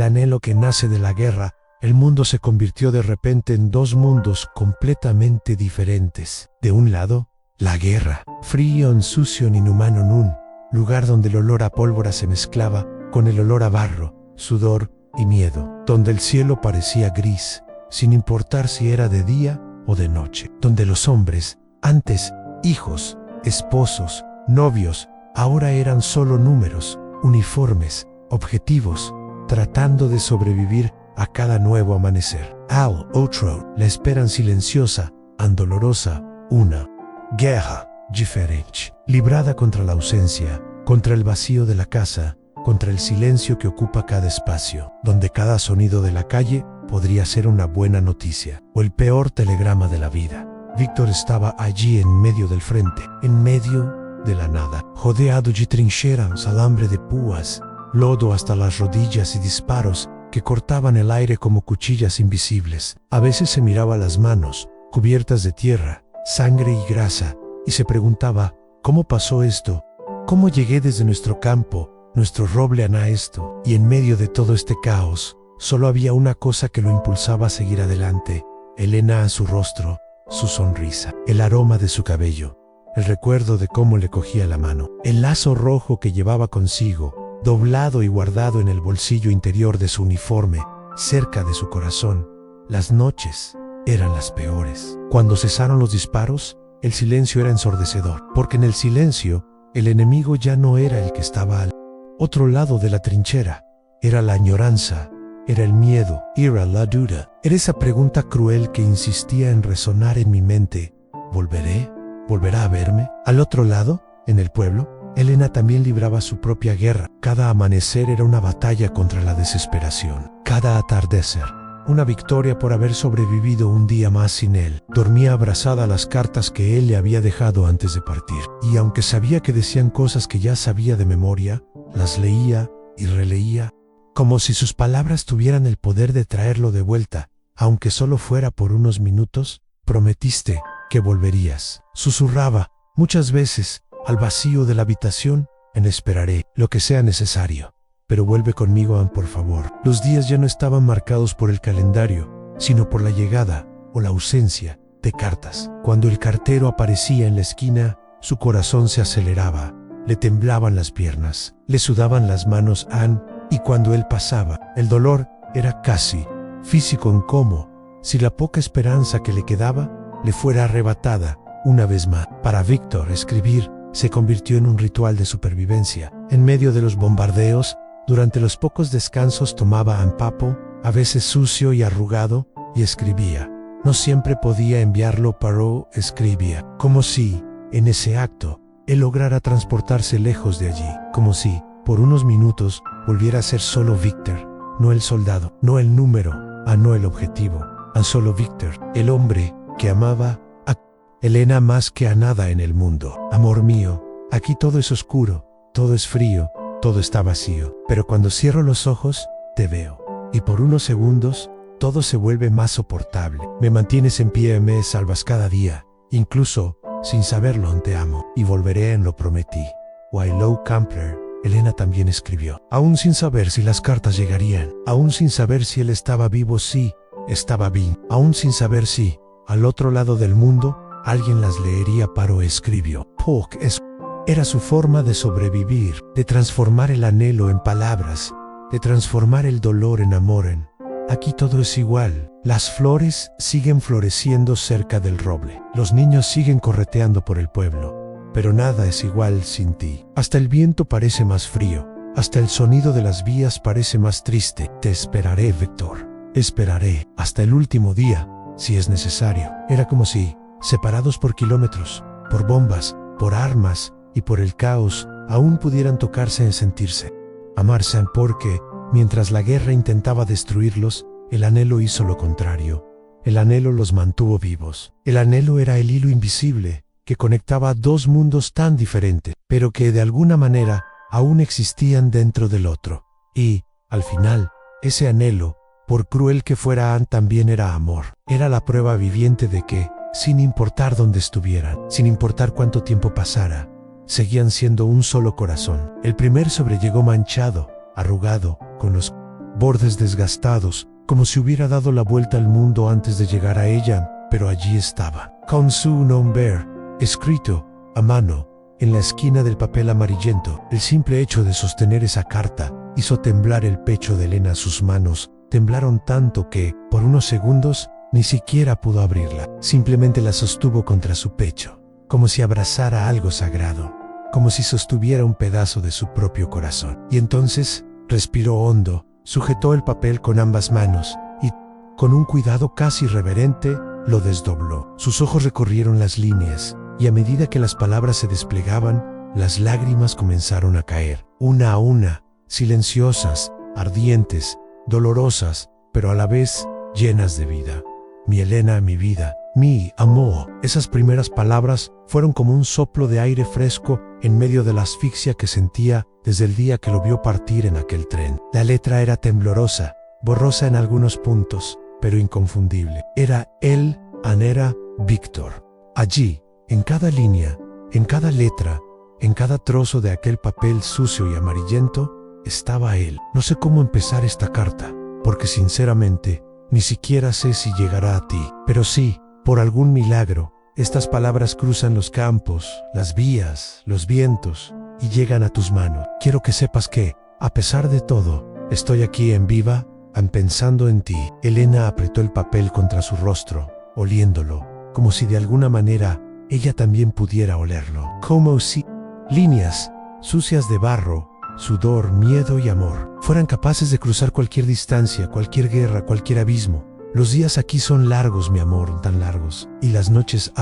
el anhelo que nace de la guerra, el mundo se convirtió de repente en dos mundos completamente diferentes. De un lado, la guerra, frío, sucio, inhumano en un lugar donde el olor a pólvora se mezclaba con el olor a barro, sudor y miedo, donde el cielo parecía gris, sin importar si era de día o de noche, donde los hombres, antes hijos, esposos, novios, ahora eran solo números, uniformes, objetivos, tratando de sobrevivir a cada nuevo amanecer. Al otro, la esperan silenciosa, andolorosa, una guerra diferente, librada contra la ausencia, contra el vacío de la casa, contra el silencio que ocupa cada espacio, donde cada sonido de la calle podría ser una buena noticia, o el peor telegrama de la vida. Víctor estaba allí en medio del frente, en medio de la nada, rodeado de trincheras, alambre de púas, lodo hasta las rodillas y disparos que cortaban el aire como cuchillas invisibles. A veces se miraba las manos, cubiertas de tierra, sangre y grasa, y se preguntaba, ¿cómo pasó esto? ¿Cómo llegué desde nuestro campo, nuestro roble a esto? Y en medio de todo este caos, solo había una cosa que lo impulsaba a seguir adelante: Elena a su rostro, su sonrisa, el aroma de su cabello, el recuerdo de cómo le cogía la mano, el lazo rojo que llevaba consigo, doblado y guardado en el bolsillo interior de su uniforme, cerca de su corazón. Las noches eran las peores. Cuando cesaron los disparos, el silencio era ensordecedor, porque en el silencio, el enemigo ya no era el que estaba al otro lado de la trinchera. Era la añoranza, era el miedo, era la duda, era esa pregunta cruel que insistía en resonar en mi mente: ¿volveré? ¿Volverá a verme? Al otro lado, en el pueblo, Elena también libraba su propia guerra. Cada amanecer era una batalla contra la desesperación. Cada atardecer, una victoria por haber sobrevivido un día más sin él. Dormía abrazada a las cartas que él le había dejado antes de partir. Y aunque sabía que decían cosas que ya sabía de memoria, las leía y releía, como si sus palabras tuvieran el poder de traerlo de vuelta, aunque solo fuera por unos minutos. Prometiste que volverías, susurraba muchas veces al vacío de la habitación. Esperaré lo que sea necesario, pero vuelve conmigo, Anne, por favor. Los días ya no estaban marcados por el calendario, sino por la llegada o la ausencia de cartas. Cuando el cartero aparecía en la esquina, su corazón se aceleraba, le temblaban las piernas, le sudaban las manos a Anne, y cuando él pasaba, el dolor era casi físico, en cómo si la poca esperanza que le quedaba le fuera arrebatada una vez más. Para Víctor, escribir se convirtió en un ritual de supervivencia. En medio de los bombardeos, durante los pocos descansos, tomaba un papo, a veces sucio y arrugado, y escribía. No siempre podía enviarlo, pero escribía, como si, en ese acto, él lograra transportarse lejos de allí, como si, por unos minutos, volviera a ser solo Víctor, no el soldado, no el número, no el objetivo, solo Víctor, el hombre que amaba a Elena más que a nada en el mundo. Amor mío, aquí todo es oscuro, todo es frío, todo está vacío, pero cuando cierro los ojos, te veo, y por unos segundos, todo se vuelve más soportable. Me mantienes en pie, me salvas cada día, incluso sin saberlo, te amo, y volveré, lo prometí. Willow Campbell. Elena también escribió, aún sin saber si las cartas llegarían, aún sin saber si él estaba vivo, si estaba bien, aún sin saber si, al otro lado del mundo, alguien las leería, pero escribió. Porque era su forma de sobrevivir, de transformar el anhelo en palabras, de transformar el dolor en amor. Aquí todo es igual. Las flores siguen floreciendo cerca del roble. Los niños siguen correteando por el pueblo. Pero nada es igual sin ti. Hasta el viento parece más frío. Hasta el sonido de las vías parece más triste. Te esperaré, Víctor. Esperaré hasta el último día, si es necesario. Era como si, separados por kilómetros, por bombas, por armas y por el caos, aún pudieran tocarse y sentirse. Amarse, porque, mientras la guerra intentaba destruirlos, el anhelo hizo lo contrario. El anhelo los mantuvo vivos. El anhelo era el hilo invisible que conectaba dos mundos tan diferentes, pero que de alguna manera aún existían dentro del otro. Y, al final, ese anhelo, por cruel que fuera, Anne, también era amor. Era la prueba viviente de que, sin importar dónde estuvieran, sin importar cuánto tiempo pasara, seguían siendo un solo corazón. El primer sobre llegó manchado, arrugado, con los bordes desgastados, como si hubiera dado la vuelta al mundo antes de llegar a ella, pero allí estaba, con su nombre, escrito, a mano, en la esquina del papel amarillento. El simple hecho de sostener esa carta hizo temblar el pecho de Elena. Sus manos temblaron tanto que, por unos segundos, ni siquiera pudo abrirla. Simplemente la sostuvo contra su pecho, como si abrazara algo sagrado, como si sostuviera un pedazo de su propio corazón. Y entonces respiró hondo, sujetó el papel con ambas manos y, con un cuidado casi reverente, lo desdobló. Sus ojos recorrieron las líneas y a medida que las palabras se desplegaban, las lágrimas comenzaron a caer, una a una, silenciosas, ardientes, dolorosas, pero a la vez llenas de vida. Mi Elena, mi vida, mi amor. Esas primeras palabras fueron como un soplo de aire fresco en medio de la asfixia que sentía desde el día que lo vio partir en aquel tren. La letra era temblorosa, borrosa en algunos puntos, pero inconfundible. Era él, Anera, Víctor. Allí, en cada línea, en cada letra, en cada trozo de aquel papel sucio y amarillento, estaba él. No sé cómo empezar esta carta, porque sinceramente, ni siquiera sé si llegará a ti. Pero sí, por algún milagro, estas palabras cruzan los campos, las vías, los vientos, y llegan a tus manos. Quiero que sepas que, a pesar de todo, estoy aquí en viva, pensando en ti. Elena apretó el papel contra su rostro, oliéndolo, como si de alguna manera ella también pudiera olerlo. Como si líneas sucias de barro, sudor, miedo y amor fueran capaces de cruzar cualquier distancia, cualquier guerra, cualquier abismo. Los días aquí son largos, mi amor, tan largos. Y las noches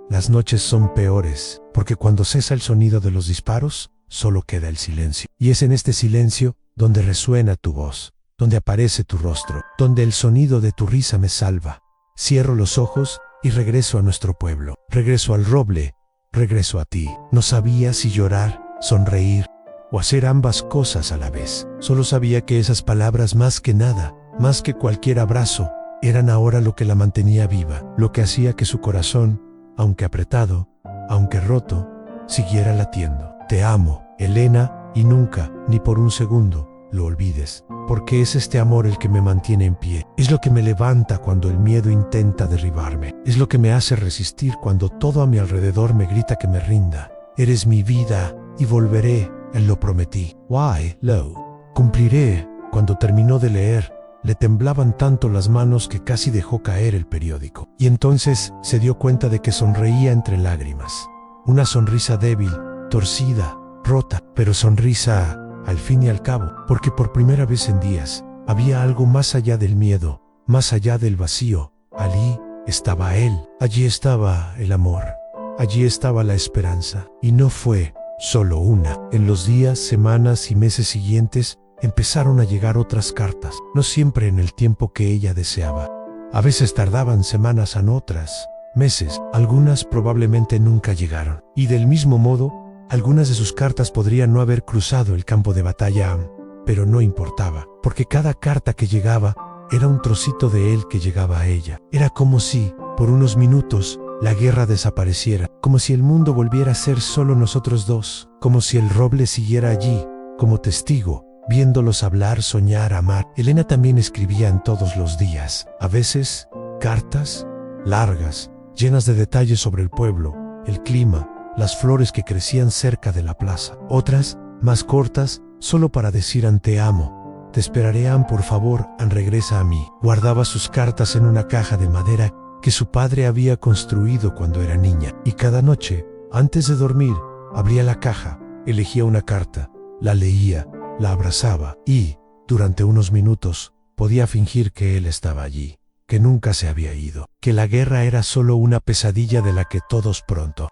las noches son peores, porque cuando cesa el sonido de los disparos, solo queda el silencio. Y es en este silencio donde resuena tu voz, donde aparece tu rostro, donde el sonido de tu risa me salva. Cierro los ojos y regreso a nuestro pueblo. Regreso al roble, regreso a ti. No sabía si llorar, sonreír o hacer ambas cosas a la vez. Solo sabía que esas palabras, más que nada, más que cualquier abrazo, eran ahora lo que la mantenía viva, lo que hacía que su corazón, aunque apretado, aunque roto, siguiera latiendo. Te amo, Elena, y nunca, ni por un segundo, lo olvides, porque es este amor el que me mantiene en pie. Es lo que me levanta cuando el miedo intenta derribarme. Es lo que me hace resistir cuando todo a mi alrededor me grita que me rinda. Eres mi vida, y volveré, lo prometí. Why, lo cumpliré. Cuando terminó de leer, le temblaban tanto las manos que casi dejó caer el periódico. Y entonces se dio cuenta de que sonreía entre lágrimas. Una sonrisa débil, torcida, rota, pero sonrisa al fin y al cabo, porque por primera vez en días había algo más allá del miedo, más allá del vacío. Allí estaba él, allí estaba el amor, allí estaba la esperanza. Y no fue solo una. En los días, semanas y meses siguientes empezaron a llegar otras cartas, no siempre en el tiempo que ella deseaba. A veces tardaban semanas, en otras meses, algunas probablemente nunca llegaron. Y del mismo modo, algunas de sus cartas podrían no haber cruzado el campo de batalla, pero no importaba, porque cada carta que llegaba era un trocito de él que llegaba a ella. Era como si, por unos minutos, la guerra desapareciera, como si el mundo volviera a ser solo nosotros dos, como si el roble siguiera allí, como testigo, viéndolos hablar, soñar, amar. Elena también escribía en todos los días, a veces, cartas largas, llenas de detalles sobre el pueblo, el clima, las flores que crecían cerca de la plaza. Otras, más cortas, solo para decir te amo, te esperaré, por favor, regresa a mí. Guardaba sus cartas en una caja de madera que su padre había construido cuando era niña, y cada noche, antes de dormir, abría la caja, elegía una carta, la leía, la abrazaba y, durante unos minutos, podía fingir que él estaba allí, que nunca se había ido, que la guerra era solo una pesadilla de la que todos pronto.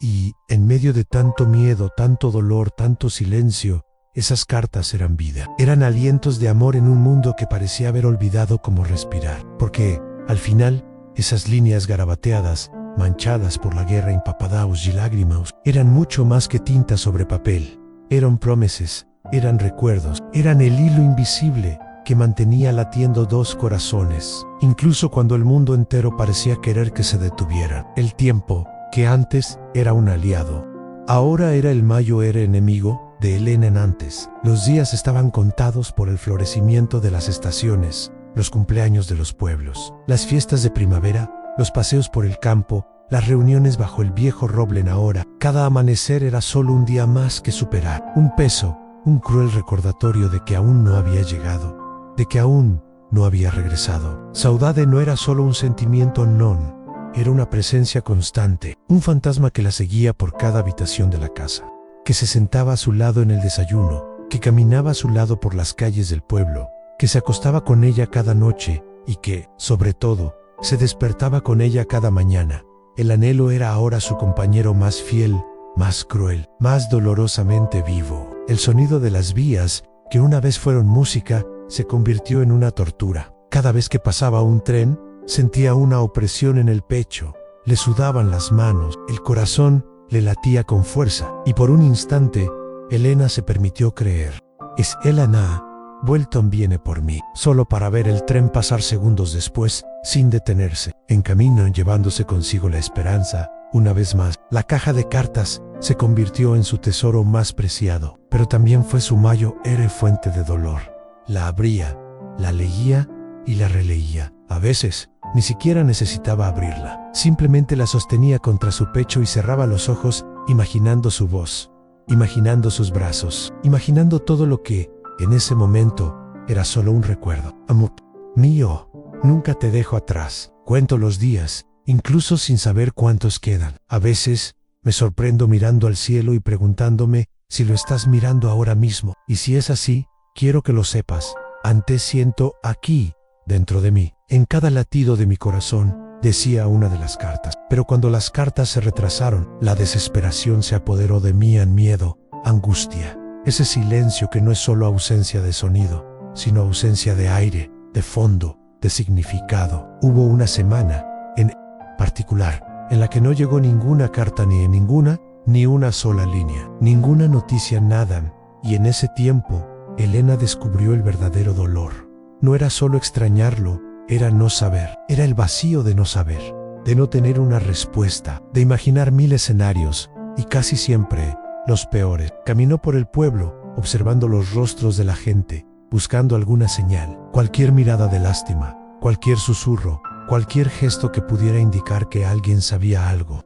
Y, en medio de tanto miedo, tanto dolor, tanto silencio, esas cartas eran vida. Eran alientos de amor en un mundo que parecía haber olvidado cómo respirar. Porque, al final, esas líneas garabateadas, manchadas por la guerra, empapadaos y lágrimas, eran mucho más que tinta sobre papel. Eran promesas, eran recuerdos, eran el hilo invisible que mantenía latiendo dos corazones, incluso cuando el mundo entero parecía querer que se detuvieran. El tiempo, que antes era un aliado, ahora era el mayor enemigo, de Elena en antes. Los días estaban contados por el florecimiento de las estaciones, los cumpleaños de los pueblos, las fiestas de primavera, los paseos por el campo, las reuniones bajo el viejo roble en Ahora. Cada amanecer era solo un día más que superar, un peso, un cruel recordatorio de que aún no había llegado, de que aún no había regresado. Saudade no era solo un sentimiento non, era una presencia constante, un fantasma que la seguía por cada habitación de la casa, que se sentaba a su lado en el desayuno, que caminaba a su lado por las calles del pueblo, que se acostaba con ella cada noche y que, sobre todo, se despertaba con ella cada mañana. El anhelo era ahora su compañero más fiel, más cruel, más dolorosamente vivo. El sonido de las vías, que una vez fueron música, se convirtió en una tortura. Cada vez que pasaba un tren, sentía una opresión en el pecho, le sudaban las manos, el corazón le latía con fuerza, y por un instante, Elena se permitió creer. Es Elena, vuelto viene por mí, solo para ver el tren pasar segundos después, sin detenerse, en camino llevándose consigo la esperanza. Una vez más, la caja de cartas se convirtió en su tesoro más preciado, pero también fue su mayor fuente de dolor. La abría, la leía y la releía. A veces, ni siquiera necesitaba abrirla. Simplemente la sostenía contra su pecho y cerraba los ojos, imaginando su voz, imaginando sus brazos, imaginando todo lo que, en ese momento, era solo un recuerdo. Amor mío, nunca te dejo atrás. Cuento los días, incluso sin saber cuántos quedan. A veces, me sorprendo mirando al cielo y preguntándome si lo estás mirando ahora mismo. Y si es así, quiero que lo sepas. Antes siento aquí, dentro de mí, en cada latido de mi corazón, decía una de las cartas. Pero cuando las cartas se retrasaron, la desesperación se apoderó de mí en miedo, angustia. Ese silencio que no es solo ausencia de sonido, sino ausencia de aire, de fondo, de significado. Hubo una semana, en particular, en la que no llegó ninguna carta ni una sola línea, ninguna noticia, nada. Y en ese tiempo, Elena descubrió el verdadero dolor. No era solo extrañarlo, era no saber, era el vacío de no saber, de no tener una respuesta, de imaginar mil escenarios, y casi siempre, los peores. Caminó por el pueblo, observando los rostros de la gente, buscando alguna señal, cualquier mirada de lástima, cualquier susurro, cualquier gesto que pudiera indicar que alguien sabía algo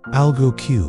que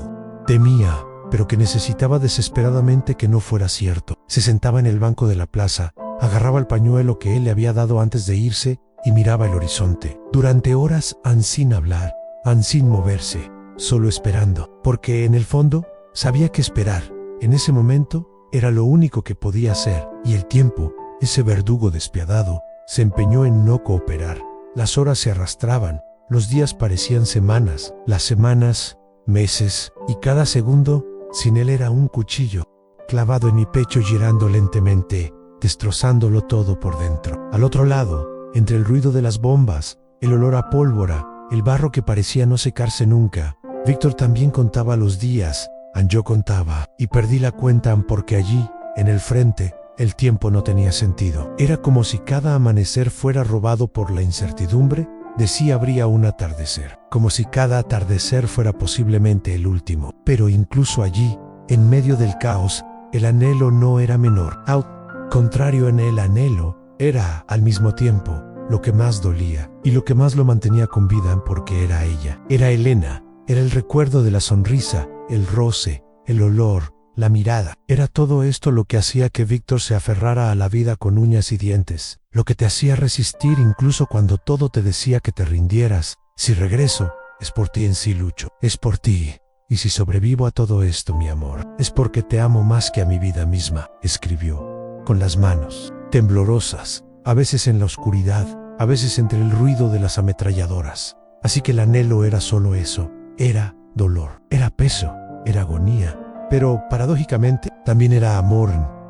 temía, pero que necesitaba desesperadamente que no fuera cierto. Se sentaba en el banco de la plaza, agarraba el pañuelo que él le había dado antes de irse y miraba el horizonte. Durante horas, sin hablar, sin moverse, solo esperando, porque en el fondo sabía que esperar, en ese momento, era lo único que podía hacer, y el tiempo, ese verdugo despiadado, se empeñó en no cooperar. Las horas se arrastraban, los días parecían semanas, las semanas, meses, y cada segundo, sin él era un cuchillo, clavado en mi pecho girando lentamente, destrozándolo todo por dentro. Al otro lado, entre el ruido de las bombas, el olor a pólvora, el barro que parecía no secarse nunca, Víctor también contaba los días, yo contaba, y perdí la cuenta porque allí, en el frente, el tiempo no tenía sentido. Era como si cada amanecer fuera robado por la incertidumbre de si habría un atardecer, como si cada atardecer fuera posiblemente el último. Pero incluso allí, en medio del caos, el anhelo no era menor. Al contrario, en el anhelo, era, al mismo tiempo, lo que más dolía, y lo que más lo mantenía con vida porque era ella. Era Elena, era el recuerdo de la sonrisa, el roce, el olor, la mirada. Era todo esto lo que hacía que Víctor se aferrara a la vida con uñas y dientes, lo que te hacía resistir incluso cuando todo te decía que te rindieras. Si regreso, es por ti, en sí lucho, es por ti. Y si sobrevivo a todo esto, mi amor, es porque te amo más que a mi vida misma, escribió, con las manos temblorosas, a veces en la oscuridad, a veces entre el ruido de las ametralladoras. Así que el anhelo era solo eso, era dolor, era peso, era agonía, pero paradójicamente también era amor,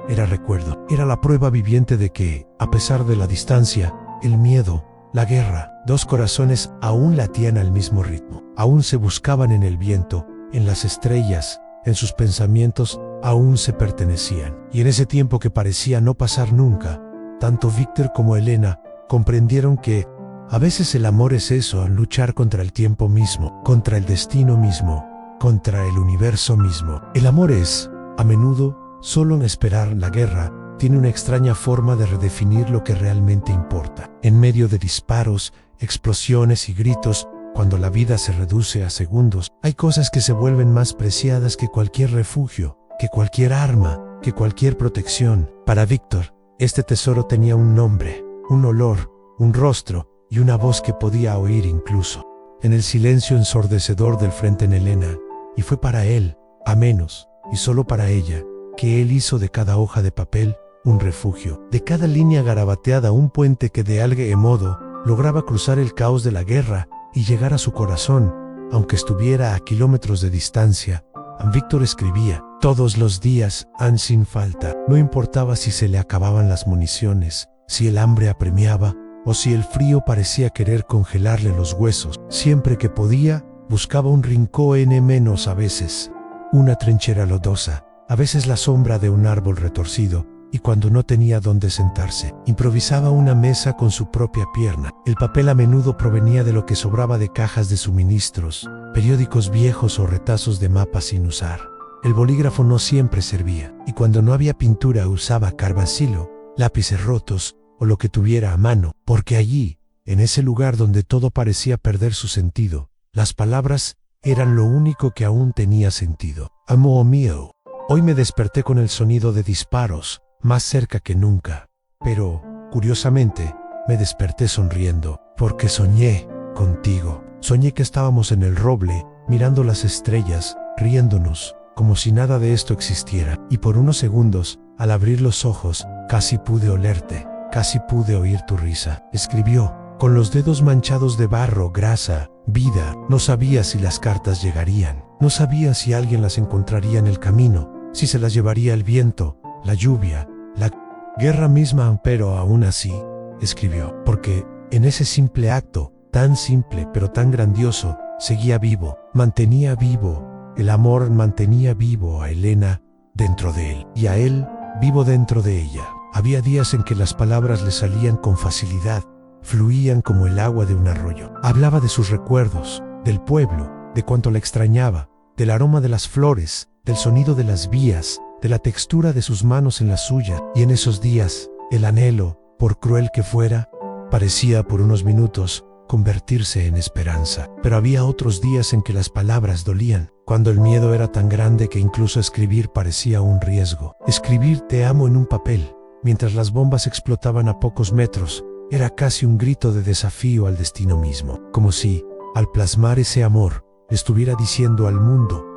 era recuerdo, era la prueba viviente de que, a pesar de la distancia, el miedo, la guerra, dos corazones aún latían al mismo ritmo, aún se buscaban en el viento, en las estrellas, en sus pensamientos, aún se pertenecían. Y en ese tiempo que parecía no pasar nunca, tanto Víctor como Elena comprendieron que a veces el amor es eso, luchar contra el tiempo mismo, contra el destino mismo, contra el universo mismo. El amor es, a menudo, Solo en esperar la guerra tiene una extraña forma de redefinir lo que realmente importa. En medio de disparos, explosiones y gritos, cuando la vida se reduce a segundos, hay cosas que se vuelven más preciadas que cualquier refugio, que cualquier arma, que cualquier protección. Para Víctor, este tesoro tenía un nombre, un olor, un rostro y una voz que podía oír incluso en el silencio ensordecedor del frente en Elena. Y fue para él, a menos, y solo para ella, que él hizo de cada hoja de papel un refugio, de cada línea garabateada un puente que de algún modo lograba cruzar el caos de la guerra y llegar a su corazón, aunque estuviera a kilómetros de distancia. Víctor escribía todos los días, sin falta. No importaba si se le acababan las municiones, si el hambre apremiaba o si el frío parecía querer congelarle los huesos. Siempre que podía, buscaba un rincón menos, a veces una trinchera lodosa, a veces la sombra de un árbol retorcido, y cuando no tenía dónde sentarse, improvisaba una mesa con su propia pierna. El papel a menudo provenía de lo que sobraba de cajas de suministros, periódicos viejos o retazos de mapas sin usar. El bolígrafo no siempre servía, y cuando no había pintura usaba carboncillo, lápices rotos o lo que tuviera a mano, porque allí, en ese lugar donde todo parecía perder su sentido, las palabras eran lo único que aún tenía sentido. Amo mío. Hoy me desperté con el sonido de disparos, más cerca que nunca. Pero, curiosamente, me desperté sonriendo, porque soñé contigo. Soñé que estábamos en el roble, mirando las estrellas, riéndonos, como si nada de esto existiera. Y por unos segundos, al abrir los ojos, casi pude olerte, casi pude oír tu risa. Escribió, con los dedos manchados de barro, grasa, vida. No sabía si las cartas llegarían. No sabía si alguien las encontraría en el camino, si se las llevaría el viento, la lluvia, la guerra misma, pero aún así, escribió, porque en ese simple acto, tan simple pero tan grandioso, seguía vivo, mantenía vivo, el amor mantenía vivo a Elena dentro de él, y a él vivo dentro de ella. Había días en que las palabras le salían con facilidad, fluían como el agua de un arroyo. Hablaba de sus recuerdos, del pueblo, de cuánto la extrañaba, del aroma de las flores, del sonido de las vías, de la textura de sus manos en la suya, y en esos días, el anhelo, por cruel que fuera, parecía por unos minutos convertirse en esperanza. Pero había otros días en que las palabras dolían, cuando el miedo era tan grande que incluso escribir parecía un riesgo. Escribir te amo en un papel, mientras las bombas explotaban a pocos metros, era casi un grito de desafío al destino mismo, como si, al plasmar ese amor, estuviera diciendo al mundo,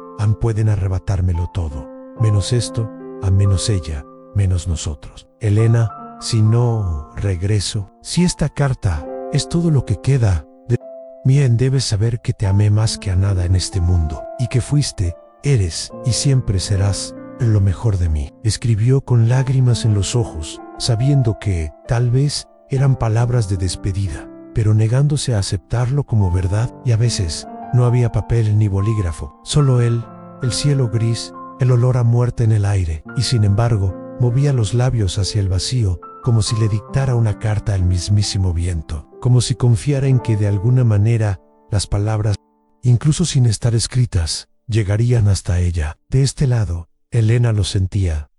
pueden arrebatármelo todo, menos esto, a menos ella, menos nosotros. Elena, si no regreso, si esta carta es todo lo que queda de mí, debes saber que te amé más que a nada en este mundo, y que fuiste, eres y siempre serás lo mejor de mí. Escribió con lágrimas en los ojos, sabiendo que, tal vez, eran palabras de despedida, pero negándose a aceptarlo como verdad, y a veces, no había papel ni bolígrafo, solo él, el cielo gris, el olor a muerte en el aire, y sin embargo, movía los labios hacia el vacío, como si le dictara una carta al mismísimo viento, como si confiara en que de alguna manera, las palabras, incluso sin estar escritas, llegarían hasta ella. De este lado, Elena lo sentía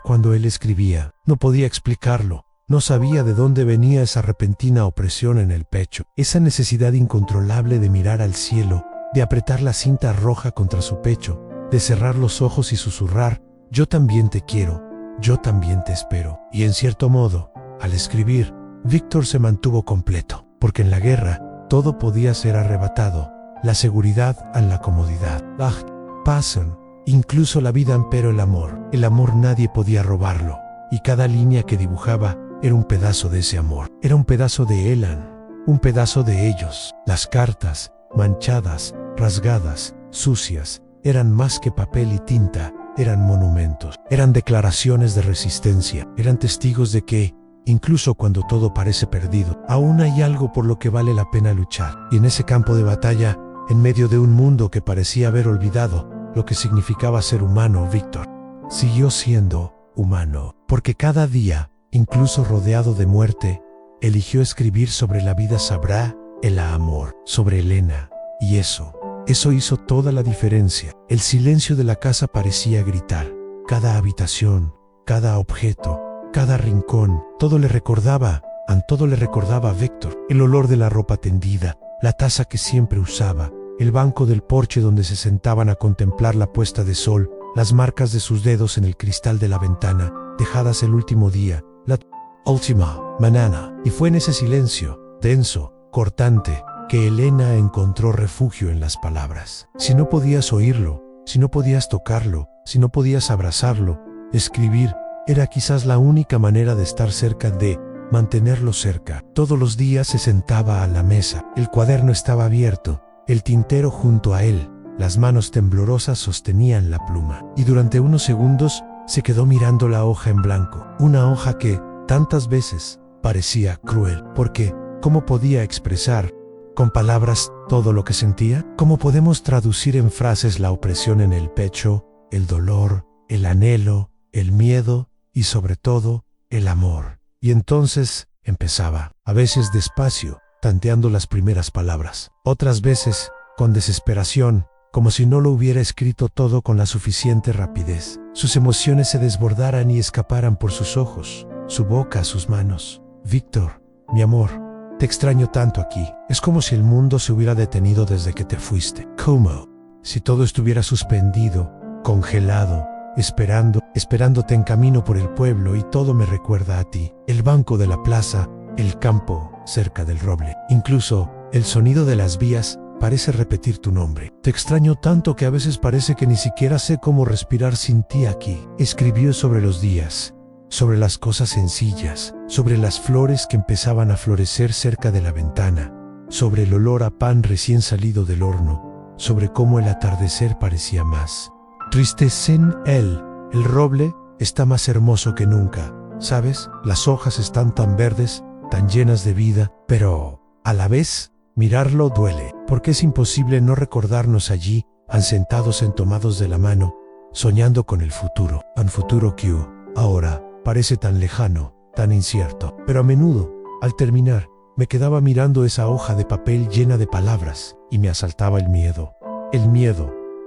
cuando él escribía, no podía explicarlo, no sabía de dónde venía esa repentina opresión en el pecho, esa necesidad incontrolable de mirar al cielo, de apretar la cinta roja contra su pecho, de cerrar los ojos y susurrar, yo también te quiero, yo también te espero. Y en cierto modo, al escribir, Víctor se mantuvo completo, porque en la guerra, todo podía ser arrebatado, la seguridad a la comodidad. Pasan, incluso la vida, pero el amor nadie podía robarlo, y cada línea que dibujaba era un pedazo de ese amor, era un pedazo de Elan, un pedazo de ellos. Las cartas, manchadas, rasgadas, sucias, eran más que papel y tinta, eran monumentos, eran declaraciones de resistencia, eran testigos de que, incluso cuando todo parece perdido, aún hay algo por lo que vale la pena luchar. Y en ese campo de batalla, en medio de un mundo que parecía haber olvidado lo que significaba ser humano, Víctor siguió siendo humano, porque cada día, incluso rodeado de muerte, eligió escribir sobre la vida, sabrá, el amor, sobre Elena, y eso hizo toda la diferencia. El silencio de la casa parecía gritar, cada habitación, cada objeto, cada rincón, todo le recordaba a Víctor. El olor de la ropa tendida, la taza que siempre usaba, el banco del porche donde se sentaban a contemplar la puesta de sol, las marcas de sus dedos en el cristal de la ventana, dejadas el último día, la última mañana. Y fue en ese silencio, denso, cortante, que Elena encontró refugio en las palabras. Si no podías oírlo, si no podías tocarlo, si no podías abrazarlo, escribir era quizás la única manera de estar cerca, de mantenerlo cerca. Todos los días se sentaba a la mesa, el cuaderno estaba abierto, el tintero junto a él, las manos temblorosas sostenían la pluma. Y durante unos segundos se quedó mirando la hoja en blanco, una hoja que, tantas veces, parecía cruel, porque, ¿cómo podía expresar con palabras todo lo que sentía? ¿Cómo podemos traducir en frases la opresión en el pecho, el dolor, el anhelo, el miedo y sobre todo, el amor? Y entonces empezaba, a veces despacio, tanteando las primeras palabras, otras veces con desesperación, como si no lo hubiera escrito todo con la suficiente rapidez. Sus emociones se desbordaran y escaparan por sus ojos, su boca, sus manos. Víctor, mi amor, te extraño tanto aquí. Es como si el mundo se hubiera detenido desde que te fuiste. Como si todo estuviera suspendido, congelado, esperándote en camino por el pueblo, y todo me recuerda a ti. El banco de la plaza, el campo cerca del roble. Incluso el sonido de las vías parece repetir tu nombre. Te extraño tanto que a veces parece que ni siquiera sé cómo respirar sin ti aquí. Escribió sobre los días, sobre las cosas sencillas, sobre las flores que empezaban a florecer cerca de la ventana, sobre el olor a pan recién salido del horno, sobre cómo el atardecer parecía más triste sin él. El roble está más hermoso que nunca, ¿sabes? Las hojas están tan verdes, tan llenas de vida, pero a la vez mirarlo duele, porque es imposible no recordarnos allí, sentados entomados de la mano, soñando con el futuro. Un futuro que ahora parece tan lejano, tan incierto. Pero a menudo, al terminar, me quedaba mirando esa hoja de papel llena de palabras y me asaltaba el miedo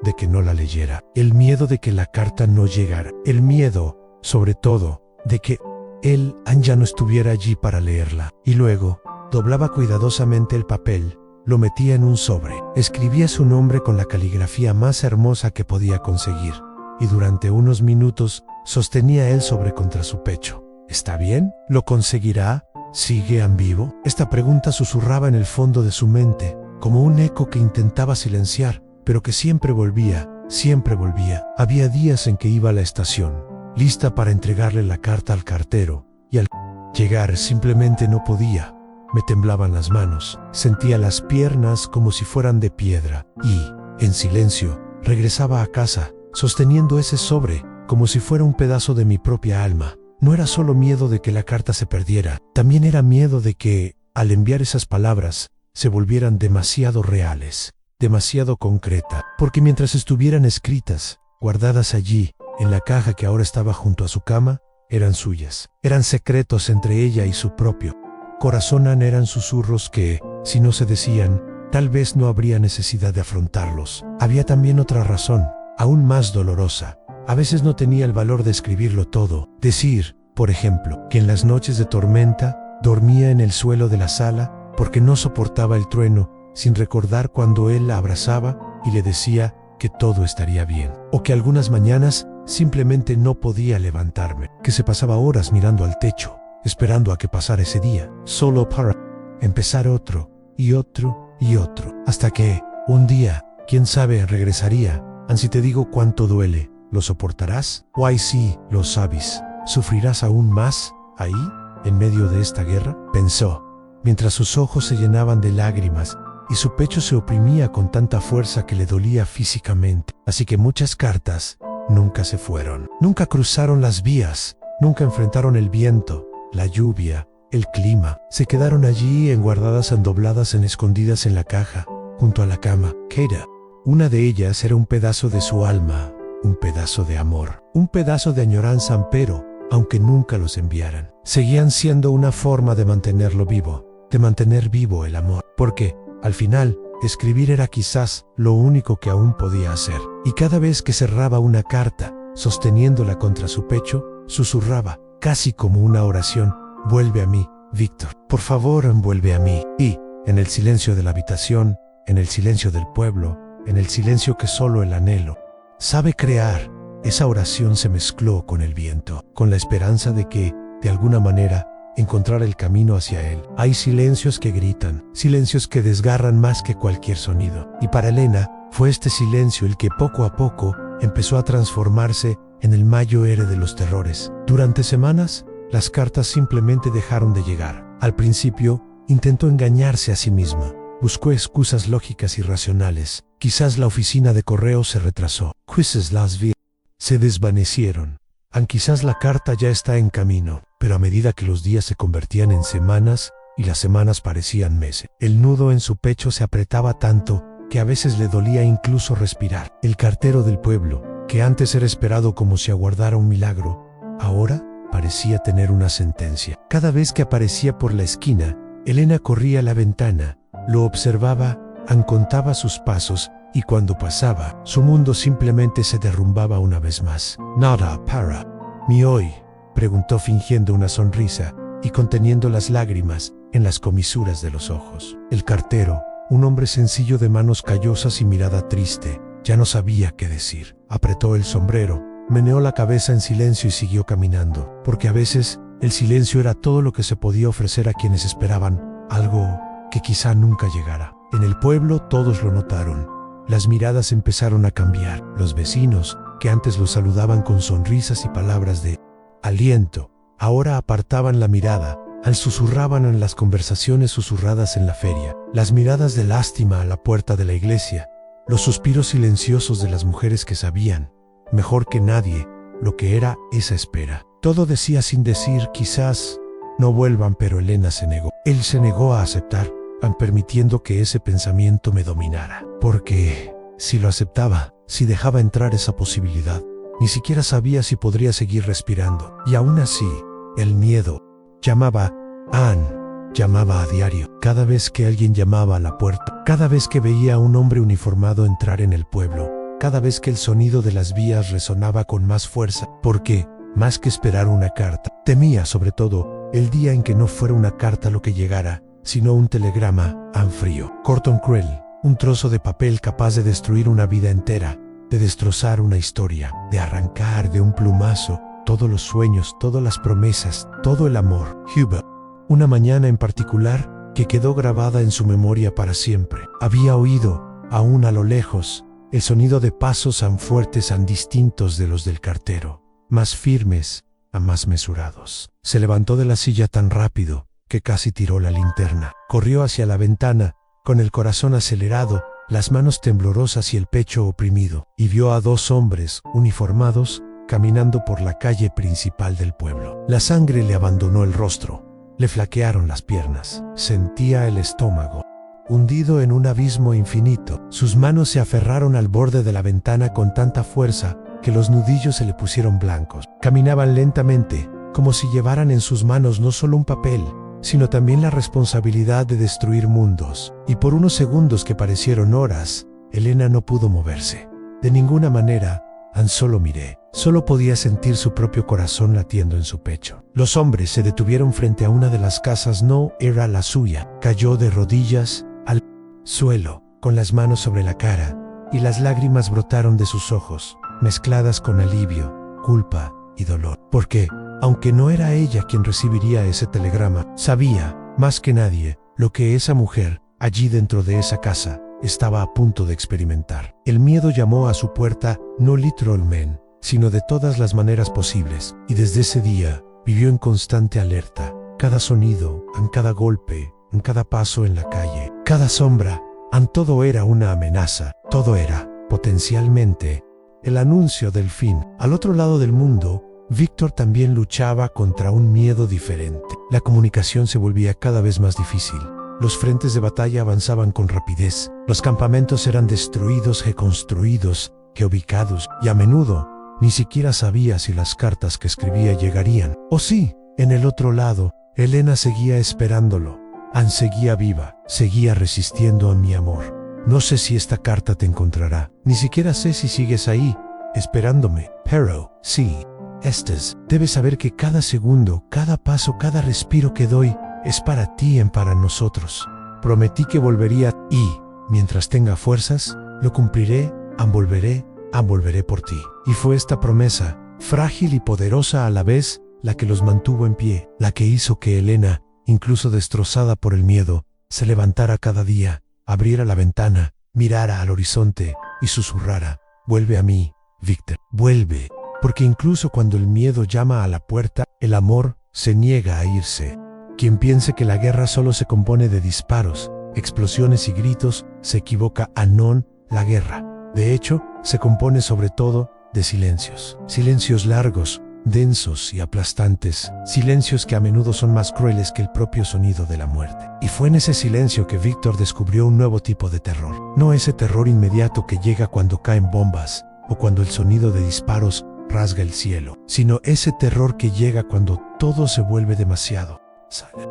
de que no la leyera, el miedo de que la carta no llegara, el miedo, sobre todo, de que él ya no estuviera allí para leerla. Y luego, doblaba cuidadosamente el papel, lo metía en un sobre, escribía su nombre con la caligrafía más hermosa que podía conseguir, y durante unos minutos sostenía el sobre contra su pecho. ¿Está bien? ¿Lo conseguirá? ¿Sigue en vivo? Esta pregunta susurraba en el fondo de su mente, como un eco que intentaba silenciar, pero que siempre volvía, siempre volvía. Había días en que iba a la estación, lista para entregarle la carta al cartero, y al llegar simplemente no podía. Me temblaban las manos, sentía las piernas como si fueran de piedra, y, en silencio, regresaba a casa, sosteniendo ese sobre, como si fuera un pedazo de mi propia alma. No era solo miedo de que la carta se perdiera, también era miedo de que, al enviar esas palabras, se volvieran demasiado reales, demasiado concreta, porque mientras estuvieran escritas, guardadas allí, en la caja que ahora estaba junto a su cama, eran suyas. Eran secretos entre ella y su propio corazón. Eran susurros que, si no se decían, tal vez no habría necesidad de afrontarlos. Había también otra razón, aún más dolorosa. A veces no tenía el valor de escribirlo todo. Decir, por ejemplo, que en las noches de tormenta dormía en el suelo de la sala porque no soportaba el trueno, sin recordar cuando él la abrazaba y le decía que todo estaría bien. O que algunas mañanas simplemente no podía levantarme, que se pasaba horas mirando al techo, esperando a que pasara ese día, solo para empezar otro, y otro, y otro, hasta que, un día, quién sabe, regresaría. Si te digo cuánto duele, ¿lo soportarás? Why sí, lo sabes. ¿Sufrirás aún más, ahí, en medio de esta guerra? Pensó, mientras sus ojos se llenaban de lágrimas, y su pecho se oprimía con tanta fuerza que le dolía físicamente. Así que muchas cartas nunca se fueron, nunca cruzaron las vías, nunca enfrentaron el viento, la lluvia, el clima. Se quedaron allí guardadas, dobladas, escondidas en la caja, junto a la cama. Keira, una de ellas era un pedazo de su alma, un pedazo de amor, un pedazo de añoranza, pero, aunque nunca los enviaran, seguían siendo una forma de mantenerlo vivo, de mantener vivo el amor, porque, al final, escribir era quizás lo único que aún podía hacer. Y cada vez que cerraba una carta, sosteniéndola contra su pecho, susurraba, casi como una oración, «Vuelve a mí, Víctor. Por favor, vuelve a mí». Y, en el silencio de la habitación, en el silencio del pueblo, en el silencio que solo el anhelo sabe crear, esa oración se mezcló con el viento, con la esperanza de que, de alguna manera, encontrar el camino hacia él. Hay silencios que gritan, silencios que desgarran más que cualquier sonido. Y para Elena, fue este silencio el que poco a poco empezó a transformarse en el mayo ere de los terrores. Durante semanas, las cartas simplemente dejaron de llegar. Al principio, intentó engañarse a sí misma. Buscó excusas lógicas y racionales. Quizás la oficina de correo se retrasó. Quizás las vías se desvanecieron. Quizás la carta ya está en camino. Pero a medida que los días se convertían en semanas y las semanas parecían meses, el nudo en su pecho se apretaba tanto que a veces le dolía incluso respirar. El cartero del pueblo, que antes era esperado como si aguardara un milagro, ahora parecía tener una sentencia. Cada vez que aparecía por la esquina, Elena corría a la ventana, lo observaba, contaba sus pasos, y cuando pasaba, su mundo simplemente se derrumbaba una vez más. «Nada para mí hoy», preguntó fingiendo una sonrisa y conteniendo las lágrimas en las comisuras de los ojos. El cartero, un hombre sencillo de manos callosas y mirada triste, ya no sabía qué decir. Apretó el sombrero, meneó la cabeza en silencio y siguió caminando, porque a veces el silencio era todo lo que se podía ofrecer a quienes esperaban algo que quizá nunca llegara. En el pueblo todos lo notaron. Las miradas empezaron a cambiar. Los vecinos, que antes lo saludaban con sonrisas y palabras de aliento, ahora apartaban la mirada, susurraban en las conversaciones susurradas en la feria, las miradas de lástima a la puerta de la iglesia, los suspiros silenciosos de las mujeres que sabían, mejor que nadie, lo que era esa espera. Todo decía sin decir, quizás no vuelvan, pero Elena se negó. Él se negó a aceptar, permitiendo que ese pensamiento me dominara. Porque, si lo aceptaba, si dejaba entrar esa posibilidad, ni siquiera sabía si podría seguir respirando. Y aún así, el miedo llamaba llamaba a diario. Cada vez que alguien llamaba a la puerta, cada vez que veía a un hombre uniformado entrar en el pueblo, cada vez que el sonido de las vías resonaba con más fuerza, porque, más que esperar una carta, temía sobre todo el día en que no fuera una carta lo que llegara, sino un telegrama, frío, corto, cruel, un trozo de papel capaz de destruir una vida entera, de destrozar una historia, de arrancar de un plumazo todos los sueños, todas las promesas, todo el amor. Hubert, una mañana en particular, que quedó grabada en su memoria para siempre. Había oído, aún a lo lejos, el sonido de pasos tan fuertes, tan distintos de los del cartero, más firmes, más mesurados. Se levantó de la silla tan rápido que casi tiró la linterna. Corrió hacia la ventana, con el corazón acelerado, las manos temblorosas y el pecho oprimido, y vio a dos hombres, uniformados, caminando por la calle principal del pueblo. La sangre le abandonó el rostro, le flaquearon las piernas, sentía el estómago hundido en un abismo infinito. Sus manos se aferraron al borde de la ventana con tanta fuerza que los nudillos se le pusieron blancos. Caminaban lentamente, como si llevaran en sus manos no solo un papel, sino también la responsabilidad de destruir mundos. Y por unos segundos que parecieron horas, Elena no pudo moverse. De ninguna manera, solo miré. Solo podía sentir su propio corazón latiendo en su pecho. Los hombres se detuvieron frente a una de las casas, no era la suya. Cayó de rodillas al suelo, con las manos sobre la cara, y las lágrimas brotaron de sus ojos, mezcladas con alivio, culpa y dolor. Porque, aunque no era ella quien recibiría ese telegrama, sabía, más que nadie, lo que esa mujer, allí dentro de esa casa, estaba a punto de experimentar. El miedo llamó a su puerta, no literalmente, sino de todas las maneras posibles, y desde ese día, vivió en constante alerta. Cada sonido, cada golpe, cada paso en la calle, cada sombra, todo era una amenaza, todo era, potencialmente, el anuncio del fin. Al otro lado del mundo, Víctor también luchaba contra un miedo diferente. La comunicación se volvía cada vez más difícil. Los frentes de batalla avanzaban con rapidez. Los campamentos eran destruidos, reconstruidos, ubicados, y a menudo, ni siquiera sabía si las cartas que escribía llegarían. O sí, en el otro lado, Elena seguía esperándolo. Seguía viva, seguía resistiendo a mi amor. No sé si esta carta te encontrará, ni siquiera sé si sigues ahí, esperándome. Pero, sí, Estes, debes saber que cada segundo, cada paso, cada respiro que doy es para ti y para nosotros. Prometí que volvería y, mientras tenga fuerzas, lo cumpliré, volveré por ti. Y fue esta promesa, frágil y poderosa a la vez, la que los mantuvo en pie, la que hizo que Elena, incluso destrozada por el miedo, se levantara cada día, abriera la ventana, mirara al horizonte y susurrara: vuelve a mí, Victor, vuelve. Porque incluso cuando el miedo llama a la puerta, el amor se niega a irse. Quien piense que la guerra solo se compone de disparos, explosiones y gritos, se equivoca. Non, la guerra, de hecho, se compone sobre todo de silencios. Silencios largos, densos y aplastantes, silencios que a menudo son más crueles que el propio sonido de la muerte. Y fue en ese silencio que Víctor descubrió un nuevo tipo de terror. No ese terror inmediato que llega cuando caen bombas o cuando el sonido de disparos rasga el cielo, sino ese terror que llega cuando todo se vuelve demasiado.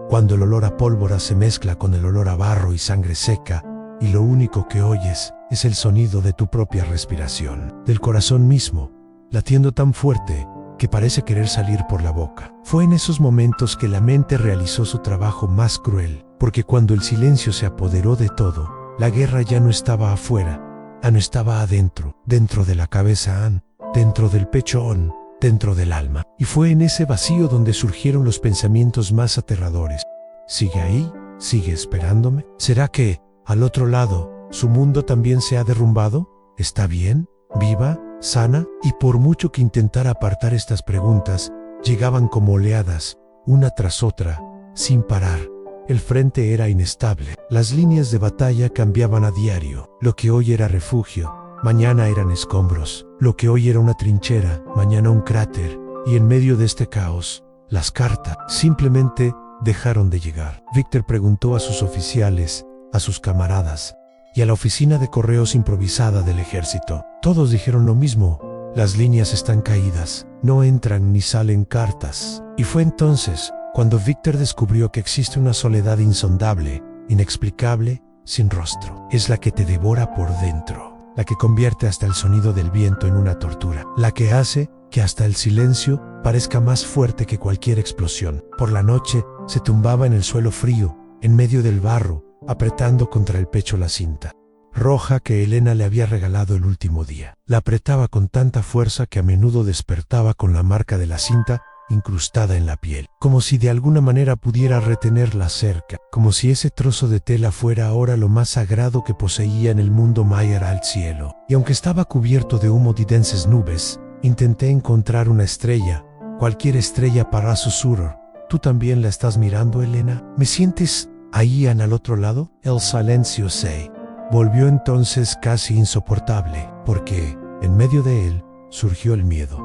Cuando el olor a pólvora se mezcla con el olor a barro y sangre seca, y lo único que oyes es el sonido de tu propia respiración, del corazón mismo, latiendo tan fuerte que parece querer salir por la boca. Fue en esos momentos que la mente realizó su trabajo más cruel, porque cuando el silencio se apoderó de todo, la guerra ya no estaba afuera, no estaba adentro, dentro de la cabeza, dentro del pecho, dentro del alma. Y fue en ese vacío donde surgieron los pensamientos más aterradores. ¿Sigue ahí? ¿Sigue esperándome? ¿Será que, al otro lado, su mundo también se ha derrumbado? ¿Está bien? ¿Viva? ¿Sana? Y por mucho que intentara apartar estas preguntas, llegaban como oleadas, una tras otra, sin parar. El frente era inestable. Las líneas de batalla cambiaban a diario. Lo que hoy era refugio, mañana eran escombros. Lo que hoy era una trinchera, mañana un cráter. Y en medio de este caos, las cartas simplemente dejaron de llegar. Víctor preguntó a sus oficiales, a sus camaradas y a la oficina de correos improvisada del ejército. Todos dijeron lo mismo: las líneas están caídas, no entran ni salen cartas. Y fue entonces cuando Víctor descubrió que existe una soledad insondable, inexplicable, sin rostro. Es la que te devora por dentro, la que convierte hasta el sonido del viento en una tortura, la que hace que hasta el silencio parezca más fuerte que cualquier explosión. Por la noche se tumbaba en el suelo frío, en medio del barro, apretando contra el pecho la cinta roja que Elena le había regalado el último día. La apretaba con tanta fuerza que a menudo despertaba con la marca de la cinta incrustada en la piel, como si de alguna manera pudiera retenerla cerca, como si ese trozo de tela fuera ahora lo más sagrado que poseía en el mundo Mayer al cielo. Y aunque estaba cubierto de humo y densas nubes, intenté encontrar una estrella, cualquier estrella para susurrar. ¿Tú también la estás mirando, Elena? ¿Me sientes ahí al otro lado? El silencio se volvió entonces casi insoportable, porque en medio de él surgió el miedo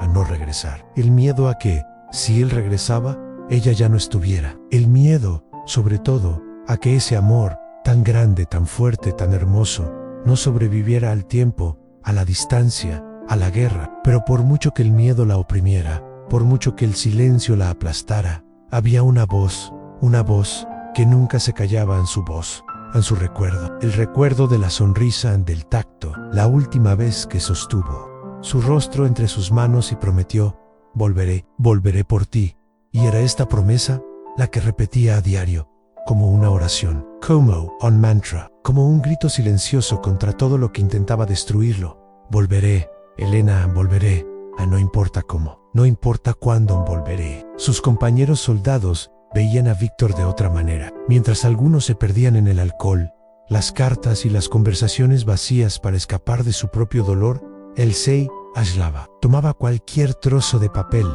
a no regresar, el miedo a que, si él regresaba, ella ya no estuviera, el miedo, sobre todo, a que ese amor, tan grande, tan fuerte, tan hermoso, no sobreviviera al tiempo, a la distancia, a la guerra. Pero por mucho que el miedo la oprimiera, por mucho que el silencio la aplastara, había una voz que nunca se callaba en su voz, en su recuerdo, el recuerdo de la sonrisa, del tacto, la última vez que sostuvo su rostro entre sus manos y prometió: volveré por ti. Y era esta promesa la que repetía a diario, como una oración, como un mantra, como un grito silencioso contra todo lo que intentaba destruirlo. Volveré, Elena, volveré, no importa cómo, no importa cuándo, volveré. Sus compañeros soldados veían a Víctor de otra manera. Mientras algunos se perdían en el alcohol, las cartas y las conversaciones vacías para escapar de su propio dolor, él se aislaba. Tomaba cualquier trozo de papel,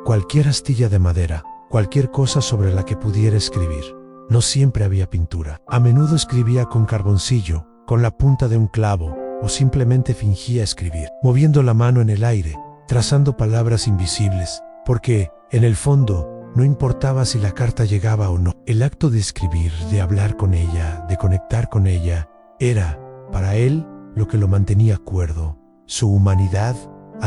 cualquier astilla de madera, cualquier cosa sobre la que pudiera escribir. No siempre había pintura. A menudo escribía con carboncillo, con la punta de un clavo, o simplemente fingía escribir, moviendo la mano en el aire, trazando palabras invisibles, porque, en el fondo, no importaba si la carta llegaba o no. El acto de escribir, de hablar con ella, de conectar con ella, era, para él, lo que lo mantenía cuerdo, su humanidad,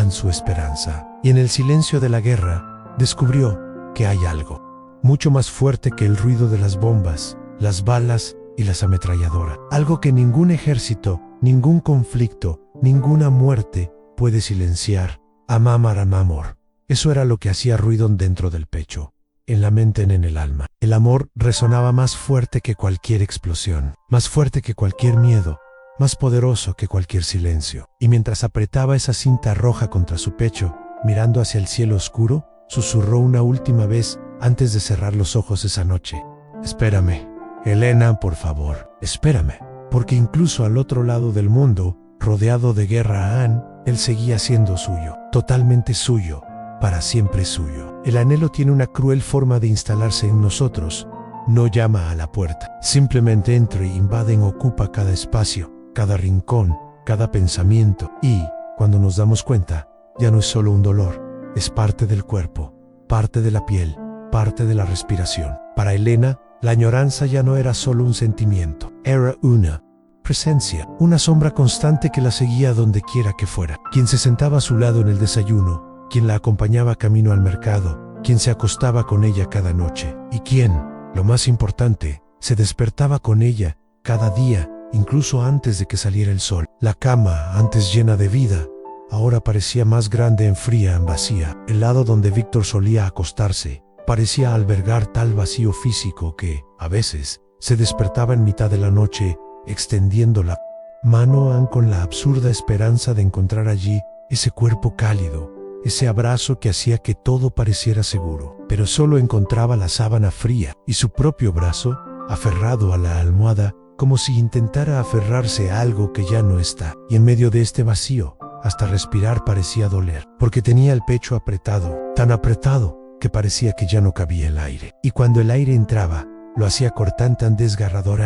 su esperanza. Y en el silencio de la guerra, descubrió que hay algo mucho más fuerte que el ruido de las bombas, las balas y las ametralladoras. Algo que ningún ejército, ningún conflicto, Ninguna muerte puede silenciar amor. Eso era lo que hacía ruido dentro del pecho, en la mente, en el alma. El amor resonaba más fuerte que cualquier explosión, más fuerte que cualquier miedo, más poderoso que cualquier silencio. Y mientras apretaba esa cinta roja contra su pecho, mirando hacia el cielo oscuro, susurró una última vez antes de cerrar los ojos esa noche: espérame, Elena, por favor, espérame. Porque incluso al otro lado del mundo, rodeado de guerra, él seguía siendo suyo, totalmente suyo, para siempre suyo. El anhelo tiene una cruel forma de instalarse en nosotros. No llama a la puerta, simplemente entra e invade, ocupa cada espacio, cada rincón, cada pensamiento. Y, cuando nos damos cuenta, ya no es solo un dolor, es parte del cuerpo, parte de la piel, parte de la respiración. Para Elena, la añoranza ya no era solo un sentimiento, era una presencia, una sombra constante que la seguía donde quiera que fuera. Quien se sentaba a su lado en el desayuno, quien la acompañaba camino al mercado, quien se acostaba con ella cada noche, y quien, lo más importante, se despertaba con ella cada día, incluso antes de que saliera el sol. La cama, antes llena de vida, ahora parecía más grande, en fría, en vacía. El lado donde Víctor solía acostarse parecía albergar tal vacío físico que, a veces, se despertaba en mitad de la noche, extendiendo la mano con la absurda esperanza de encontrar allí ese cuerpo cálido, ese abrazo que hacía que todo pareciera seguro. Pero solo encontraba la sábana fría y su propio brazo, aferrado a la almohada, como si intentara aferrarse a algo que ya no está. Y en medio de este vacío, hasta respirar parecía doler, porque tenía el pecho apretado, tan apretado, que parecía que ya no cabía el aire. Y cuando el aire entraba, lo hacía cortante, tan desgarrador,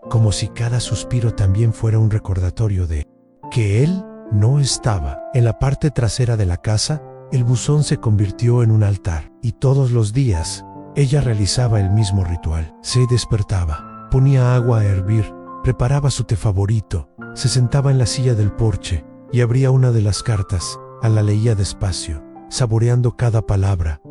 como si cada suspiro también fuera un recordatorio de que él no estaba. En la parte trasera de la casa, el buzón se convirtió en un altar, y todos los días, ella realizaba el mismo ritual. Se despertaba, ponía agua a hervir, preparaba su té favorito, se sentaba en la silla del porche, y abría una de las cartas, la leía despacio, saboreando cada palabra,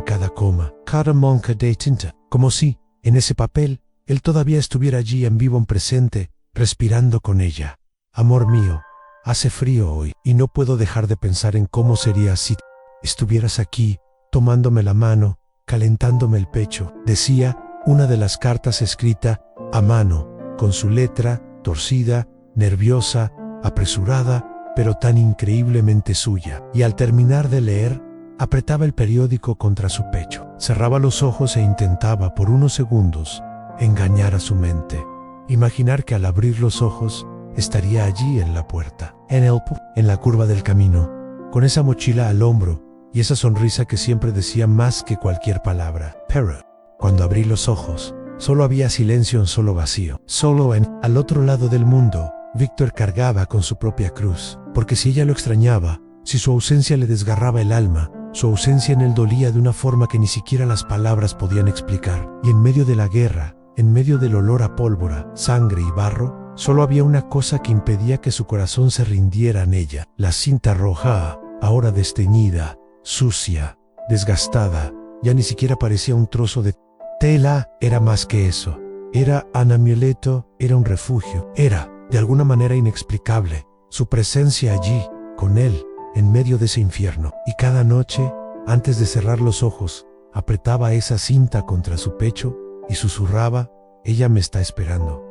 cada coma, cada monca de tinta, como si, en ese papel, él todavía estuviera allí en vivo, en presente, respirando con ella. Amor mío, hace frío hoy, y no puedo dejar de pensar en cómo sería si estuvieras aquí, tomándome la mano, calentándome el pecho, decía una de las cartas escrita a mano, con su letra, torcida, nerviosa, apresurada, pero tan increíblemente suya. Y al terminar de leer, apretaba el periódico contra su pecho, cerraba los ojos e intentaba por unos segundos engañar a su mente, imaginar que al abrir los ojos estaría allí en la puerta, en la curva del camino, con esa mochila al hombro y esa sonrisa que siempre decía más que cualquier palabra. Pero cuando abrí los ojos, solo había silencio, solo vacío. Solo al otro lado del mundo, Víctor cargaba con su propia cruz, porque si ella lo extrañaba, si su ausencia le desgarraba el alma, su ausencia en él dolía de una forma que ni siquiera las palabras podían explicar. Y en medio de la guerra, en medio del olor a pólvora, sangre y barro, solo había una cosa que impedía que su corazón se rindiera en ella: la cinta roja, ahora desteñida, sucia, desgastada, ya ni siquiera parecía un trozo de tela. Era más que eso. Era un amuleto, era un refugio, era, de alguna manera inexplicable, su presencia allí, con él, en medio de ese infierno. Y cada noche, antes de cerrar los ojos, apretaba esa cinta contra su pecho y susurraba: ella me está esperando,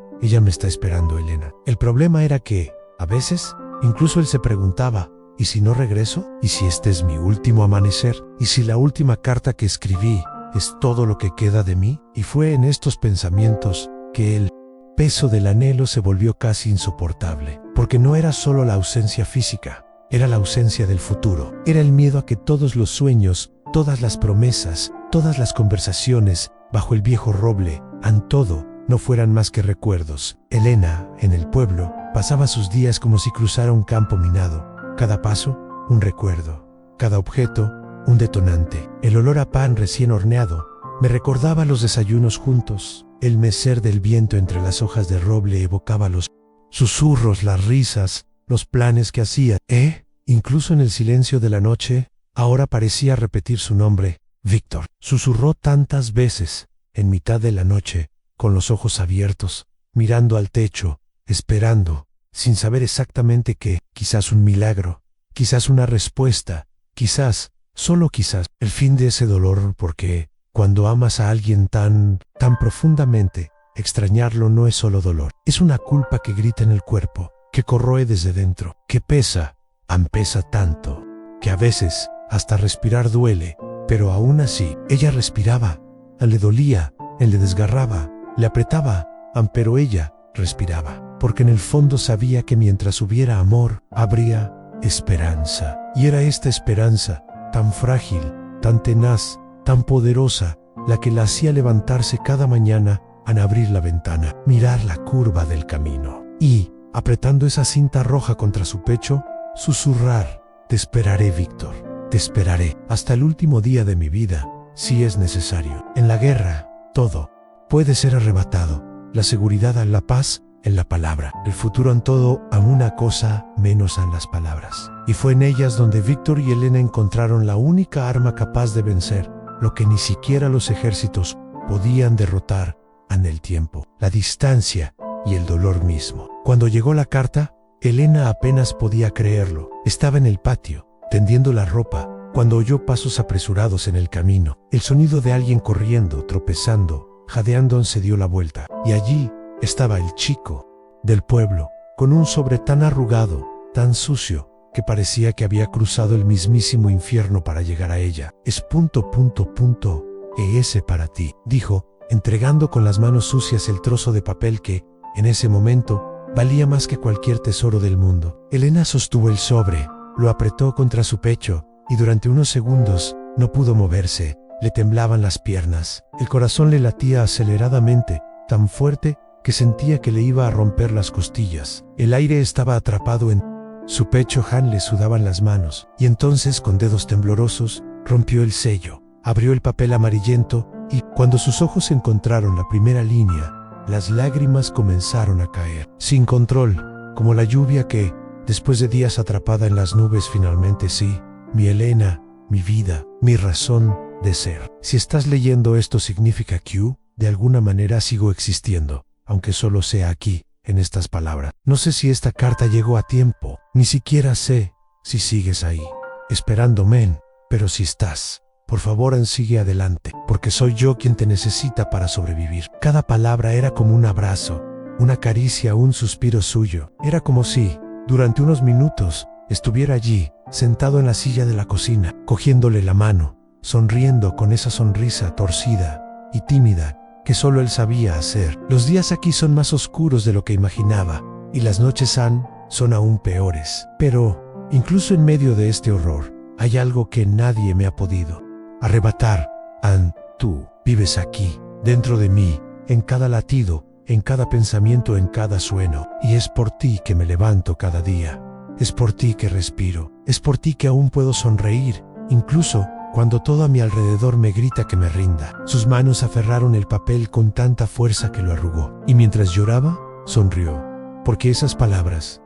Elena. El problema era que, a veces, incluso él se preguntaba: ¿y si no regreso? ¿Y si este es mi último amanecer? ¿Y si la última carta que escribí es todo lo que queda de mí? Y fue en estos pensamientos que el peso del anhelo se volvió casi insoportable, porque no era solo la ausencia física, era la ausencia del futuro. Era el miedo a que todos los sueños, todas las promesas, todas las conversaciones bajo el viejo roble, todo, no fueran más que recuerdos. Elena, en el pueblo, pasaba sus días como si cruzara un campo minado. Cada paso, un recuerdo. Cada objeto, un detonante. El olor a pan recién horneado me recordaba los desayunos juntos. El mecer del viento entre las hojas de roble evocaba los susurros, las risas, los planes que hacía. Incluso en el silencio de la noche, ahora parecía repetir su nombre: Víctor. Susurró tantas veces, en mitad de la noche, con los ojos abiertos, mirando al techo, esperando, sin saber exactamente qué, quizás un milagro, quizás una respuesta, quizás, solo quizás, el fin de ese dolor, porque cuando amas a alguien tan profundamente, extrañarlo no es solo dolor, es una culpa que grita en el cuerpo, que corroe desde dentro, que pesa, pesa tanto, que a veces hasta respirar duele, pero aún así, ella respiraba, le dolía, le desgarraba, le apretaba, pero ella respiraba, porque en el fondo sabía que mientras hubiera amor, habría esperanza. Y era esta esperanza, tan frágil, tan tenaz, tan poderosa, la que la hacía levantarse cada mañana al abrir la ventana, mirar la curva del camino y, apretando esa cinta roja contra su pecho, susurrar: te esperaré, Víctor, te esperaré hasta el último día de mi vida, si es necesario. En la guerra, todo puede ser arrebatado, la seguridad a la paz en la palabra, el futuro en todo a una cosa menos en las palabras. Y fue en ellas donde Víctor y Elena encontraron la única arma capaz de vencer lo que ni siquiera los ejércitos podían derrotar en el tiempo, la distancia y el dolor mismo. Cuando llegó la carta, Elena apenas podía creerlo. Estaba en el patio, tendiendo la ropa, cuando oyó pasos apresurados en el camino. El sonido de alguien corriendo, tropezando, jadeando. Se dio la vuelta, y allí estaba el chico del pueblo, con un sobre tan arrugado, tan sucio, que parecía que había cruzado el mismísimo infierno para llegar a ella. Es ... ese para ti, dijo, entregando con las manos sucias el trozo de papel que, en ese momento, valía más que cualquier tesoro del mundo. Elena sostuvo el sobre, lo apretó contra su pecho, y durante unos segundos no pudo moverse. Le temblaban las piernas, el corazón le latía aceleradamente, tan fuerte que sentía que le iba a romper las costillas. El aire estaba atrapado en su pecho. Le sudaban las manos, y entonces, con dedos temblorosos, rompió el sello, abrió el papel amarillento, y, cuando sus ojos encontraron la primera línea, las lágrimas comenzaron a caer, sin control, como la lluvia que, después de días atrapada en las nubes, finalmente sí, mi Elena, mi vida, mi razón de ser. Si estás leyendo esto, significa que, de alguna manera, sigo existiendo, aunque solo sea aquí, en estas palabras. No sé si esta carta llegó a tiempo, ni siquiera sé si sigues ahí, esperándome, pero si estás, por favor, sigue adelante, porque soy yo quien te necesita para sobrevivir. Cada palabra era como un abrazo, una caricia, un suspiro suyo. Era como si, durante unos minutos, estuviera allí, sentado en la silla de la cocina, cogiéndole la mano, sonriendo con esa sonrisa torcida y tímida que solo él sabía hacer. Los días aquí son más oscuros de lo que imaginaba, y las noches son aún peores. Pero, incluso en medio de este horror, hay algo que nadie me ha podido arrebatar. Tú vives aquí, dentro de mí, en cada latido, en cada pensamiento, en cada sueño, y es por ti que me levanto cada día. Es por ti que respiro, es por ti que aún puedo sonreír, incluso cuando todo a mi alrededor me grita que me rinda. Sus manos aferraron el papel con tanta fuerza que lo arrugó, y mientras lloraba, sonrió, porque esas palabras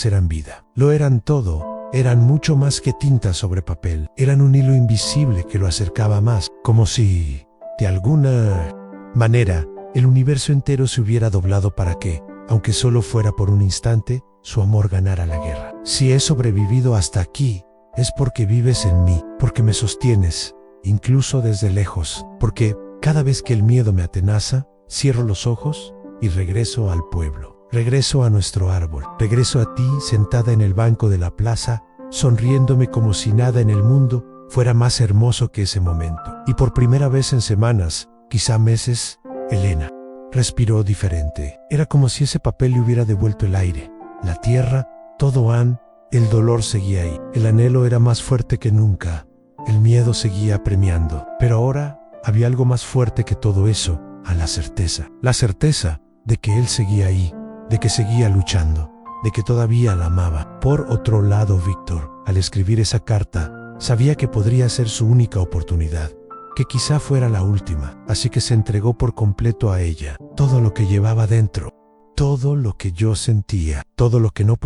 eran vida. Lo eran todo, eran mucho más que tinta sobre papel, eran un hilo invisible que lo acercaba más, como si, de alguna manera, el universo entero se hubiera doblado para que, aunque solo fuera por un instante, su amor ganara la guerra. Si he sobrevivido hasta aquí, es porque vives en mí, porque me sostienes, incluso desde lejos, porque, cada vez que el miedo me atenaza, cierro los ojos y regreso al pueblo. Regreso a nuestro árbol, regreso a ti sentada en el banco de la plaza, sonriéndome como si nada en el mundo fuera más hermoso que ese momento. Y por primera vez en semanas, quizá meses, Elena respiró diferente. Era como si ese papel le hubiera devuelto el aire, la tierra, todo. El dolor seguía ahí, el anhelo era más fuerte que nunca, el miedo seguía apremiando, pero ahora había algo más fuerte que todo eso, la certeza de que él seguía ahí, de que seguía luchando, de que todavía la amaba. Por otro lado, Víctor, al escribir esa carta, sabía que podría ser su única oportunidad, que quizá fuera la última, así que se entregó por completo a ella, todo lo que llevaba dentro, todo lo que yo sentía, todo lo que no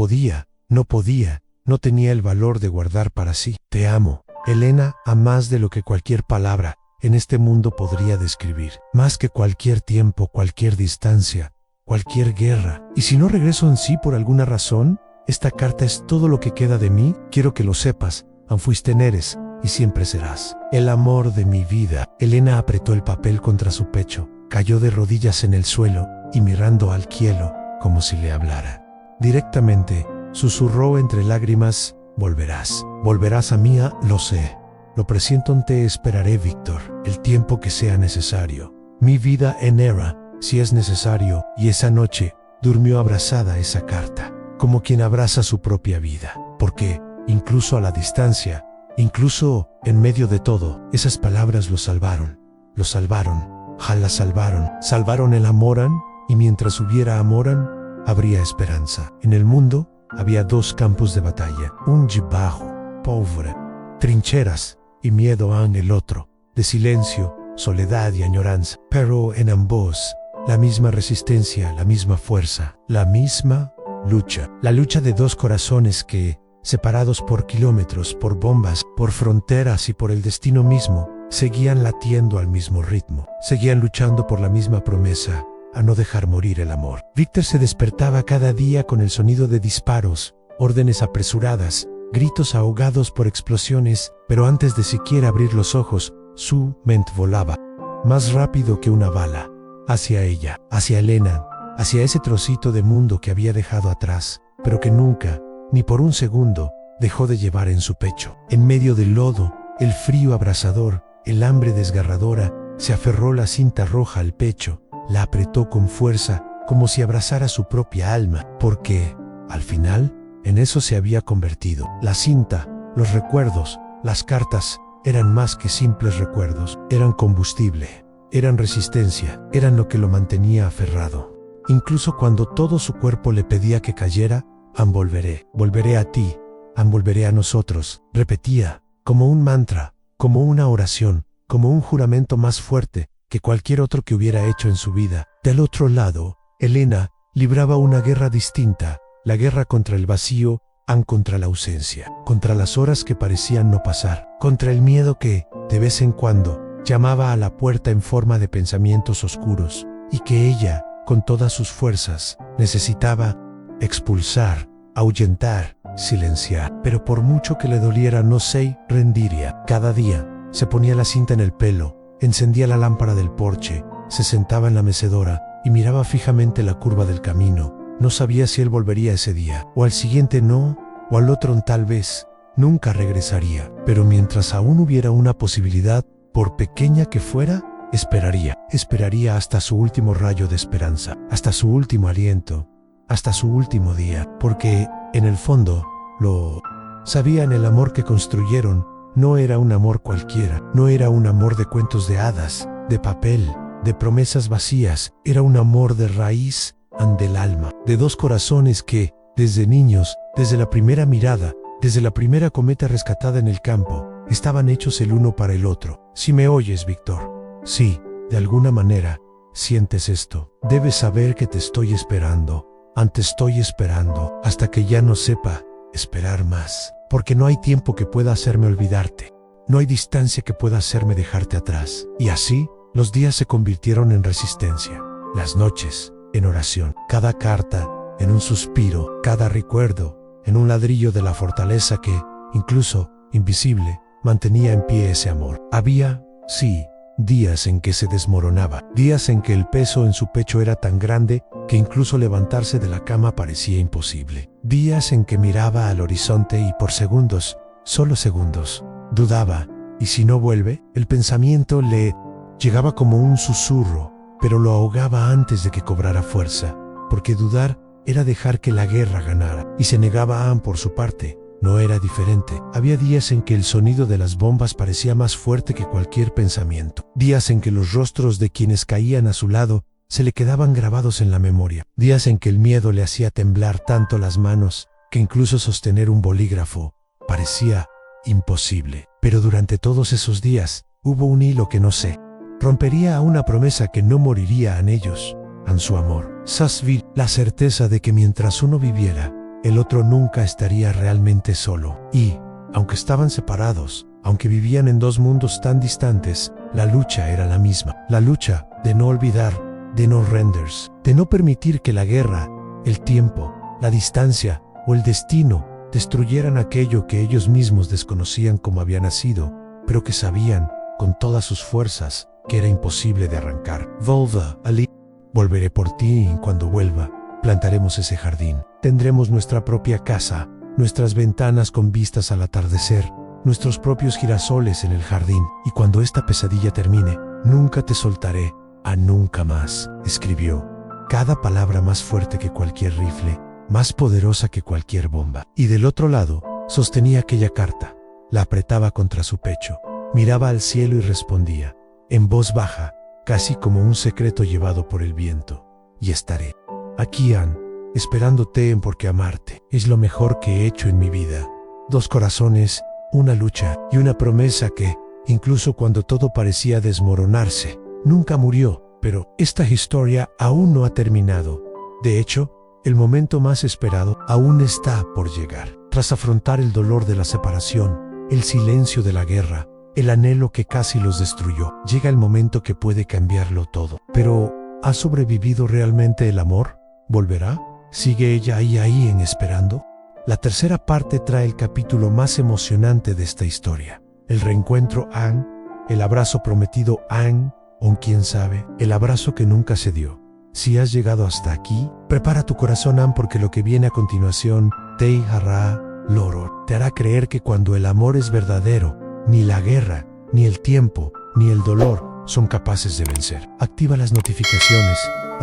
tenía el valor de guardar para sí. Te amo, Elena, a más de lo que cualquier palabra en este mundo podría describir, más que cualquier tiempo, cualquier distancia, cualquier guerra. Y si no regreso en sí por alguna razón, esta carta es todo lo que queda de mí. Quiero que lo sepas, fuiste eres y siempre serás el amor de mi vida. Elena apretó el papel contra su pecho, cayó de rodillas en el suelo y mirando al cielo como si le hablara. Directamente, susurró entre lágrimas: volverás. Volverás a mí, lo sé. Lo presiento, te esperaré, Víctor, el tiempo que sea necesario. Mi vida en era, si es necesario. Y esa noche, durmió abrazada a esa carta, como quien abraza su propia vida. Porque, incluso a la distancia, incluso en medio de todo, esas palabras lo salvaron. Lo salvaron. La salvaron. Salvaron el Amoran, y mientras hubiera Amoran, habría esperanza. En el mundo, había dos campos de batalla. Un bajo, pobre, trincheras, y miedo en el otro, de silencio, soledad y añoranza. Pero en ambos, la misma resistencia, la misma fuerza, la misma lucha. La lucha de dos corazones que, separados por kilómetros, por bombas, por fronteras y por el destino mismo, seguían latiendo al mismo ritmo. Seguían luchando por la misma promesa, a no dejar morir el amor. Víctor se despertaba cada día con el sonido de disparos, órdenes apresuradas, gritos ahogados por explosiones, pero antes de siquiera abrir los ojos, su mente volaba, más rápido que una bala, hacia ella, hacia Elena, hacia ese trocito de mundo que había dejado atrás, pero que nunca, ni por un segundo, dejó de llevar en su pecho. En medio del lodo, el frío abrasador, el hambre desgarradora, se aferró la cinta roja al pecho, la apretó con fuerza, como si abrazara su propia alma, porque, al final, en eso se había convertido. La cinta, los recuerdos, las cartas, eran más que simples recuerdos, eran combustible, eran resistencia, eran lo que lo mantenía aferrado. Incluso cuando todo su cuerpo le pedía que cayera, volveré a ti, volveré a nosotros, repetía, como un mantra, como una oración, como un juramento más fuerte que cualquier otro que hubiera hecho en su vida. Del otro lado, Elena libraba una guerra distinta, la guerra contra el vacío, contra la ausencia, contra las horas que parecían no pasar, contra el miedo que, de vez en cuando, llamaba a la puerta en forma de pensamientos oscuros, y que ella, con todas sus fuerzas, necesitaba expulsar, ahuyentar, silenciar. Pero por mucho que le doliera, no se rendiría. Cada día, se ponía la cinta en el pelo, encendía la lámpara del porche, se sentaba en la mecedora y miraba fijamente la curva del camino. No sabía si él volvería ese día, o al siguiente no, o al otro tal vez. Nunca regresaría, pero mientras aún hubiera una posibilidad, por pequeña que fuera, esperaría hasta su último rayo de esperanza, hasta su último aliento, hasta su último día, porque, en el fondo, lo sabían, el amor que construyeron no era un amor cualquiera, no era un amor de cuentos de hadas, de papel, de promesas vacías, era un amor de raíz, del alma, de dos corazones que, desde niños, desde la primera mirada, desde la primera cometa rescatada en el campo, estaban hechos el uno para el otro. Si me oyes, Víctor, si, de alguna manera, sientes esto, debes saber que te estoy esperando, estoy esperando, hasta que ya no sepa esperar más, porque no hay tiempo que pueda hacerme olvidarte, no hay distancia que pueda hacerme dejarte atrás. Y así, los días se convirtieron en resistencia, las noches, en oración, cada carta, en un suspiro, cada recuerdo, en un ladrillo de la fortaleza que, incluso, invisible, mantenía en pie ese amor. Había, sí, días en que se desmoronaba, días en que el peso en su pecho era tan grande que incluso levantarse de la cama parecía imposible, días en que miraba al horizonte y por segundos, solo segundos, dudaba, ¿y si no vuelve? El pensamiento le llegaba como un susurro, pero lo ahogaba antes de que cobrara fuerza, porque dudar era dejar que la guerra ganara, y se negaba por su parte. No era diferente. Había días en que el sonido de las bombas parecía más fuerte que cualquier pensamiento, días en que los rostros de quienes caían a su lado se le quedaban grabados en la memoria, días en que el miedo le hacía temblar tanto las manos que incluso sostener un bolígrafo parecía imposible. Pero durante todos esos días hubo un hilo que no se rompería, a una promesa que no moriría en ellos, en su amor. Sasville, la certeza de que mientras uno viviera, el otro nunca estaría realmente solo. Y, aunque estaban separados, aunque vivían en dos mundos tan distantes, la lucha era la misma. La lucha de no olvidar, de no renders, de no permitir que la guerra, el tiempo, la distancia o el destino destruyeran aquello que ellos mismos desconocían cómo había nacido, pero que sabían con todas sus fuerzas que era imposible de arrancar. Volva, Ali. Volveré por ti y cuando vuelva, plantaremos ese jardín. Tendremos nuestra propia casa, nuestras ventanas con vistas al atardecer, nuestros propios girasoles en el jardín. Y cuando esta pesadilla termine, nunca te soltaré, a nunca más, escribió. Cada palabra más fuerte que cualquier rifle, más poderosa que cualquier bomba. Y del otro lado, sostenía aquella carta. La apretaba contra su pecho, miraba al cielo y respondía, en voz baja, casi como un secreto llevado por el viento. Y estaré aquí, Anne, esperándote en porque amarte es lo mejor que he hecho en mi vida. 2 corazones, una lucha y una promesa que, incluso cuando todo parecía desmoronarse, nunca murió. Pero esta historia aún no ha terminado. De hecho, el momento más esperado aún está por llegar. Tras afrontar el dolor de la separación, el silencio de la guerra, el anhelo que casi los destruyó, llega el momento que puede cambiarlo todo. Pero, ¿ha sobrevivido realmente el amor? ¿Volverá? ¿Sigue ella ahí en esperando? La tercera parte trae el capítulo más emocionante de esta historia. El reencuentro Anne, el abrazo prometido Anne, o quién sabe, el abrazo que nunca se dio. Si has llegado hasta aquí, prepara tu corazón, Anne, porque lo que viene a continuación te hará loro. Te hará creer que cuando el amor es verdadero, ni la guerra, ni el tiempo, ni el dolor son capaces de vencer. Activa las notificaciones.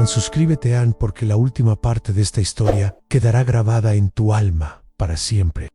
Suscríbete, Anne, porque la última parte de esta historia quedará grabada en tu alma para siempre.